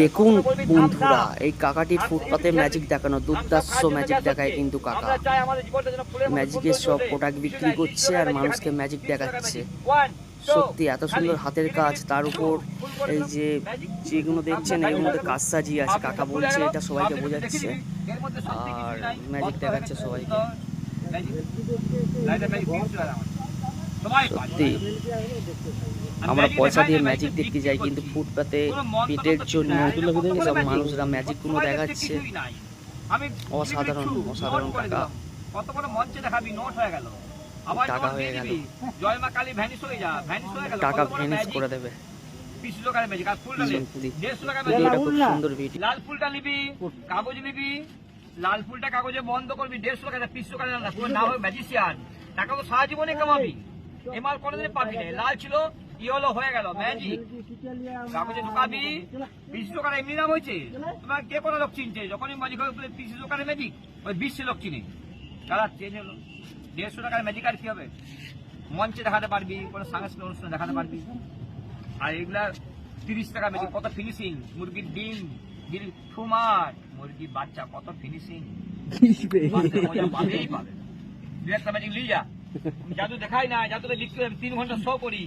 দেখুন বন্ধুরা, এই কাকাটির ফুটপাতে ম্যাজিক দেখানো, দুর্দান্ত ম্যাজিক দেখায় কিন্তু কাকা। ম্যাজিকের সব প্রোডাক্ট বিক্রি করছে আর মানুষকে ম্যাজিক দেখাচ্ছে। সত্যি এত সুন্দর হাতের কাজ, তার উপর এই যে যেগুলো দেখছেন এর মধ্যে কাজ সাজিয়ে আছে। কাকা বলছে এটা সবাইকে বোঝাচ্ছে আর ম্যাজিক দেখাচ্ছে সবাইকে। সত্যি আমরা পয়সা দিয়ে ম্যাজিক দেখতে যাই, কিন্তু ফুটপাতে পেটের জন্য এসব মানুষরা ম্যাজিকগুলো দেখাচ্ছে। অসাধারণ অসাধারণ টাকা টাকা হয়ে গেল, টাকা ভ্যানিশ করে দেবে। ভিডিওটা খুব সুন্দর ভিডিও। লাল ফুলটা নিবি, কাগজ নিবি, লাল ফুলটা কাগজে বন্ধ করবি 150 টাকা 500 টাকা না, তোর না হবে ম্যাজিশিয়ান। টাকা তো সারা জীবনে কামাবি, এ মাল কোনোদিন পাবি না। লাল ছিল ইয়েলো হয়ে গেল ম্যাজিক, কাগজে ঢুকাবি। 20 টাকার এমনি নাম হয়েছে, তোমার কে কোনো লোক চিনছে? যখনই ম্যাজিক হবে 30 টাকার ম্যাজিক, ওই 20 লোক চিনে। কালার চেঞ্জ হলো। 150 টাকার ম্যাজিক আর কি হবে? মঞ্চে দেখাতে পারবি, কোনো সাংস্কৃতিক অনুষ্ঠানে দেখাতে পারবি। আর এগুলা 30 টাকা ম্যাজিক, কত ফিনিশিং। মুরগির ডিম, ঠুমার মুরগির বাচ্চা, কত ফিনিশিং। পাবেই পাবে। 2 একটা ম্যাজিক নিয়ে যা। জাদু দেখাই না, জাদুতে বিক্রি 3 ঘন্টা শো করি।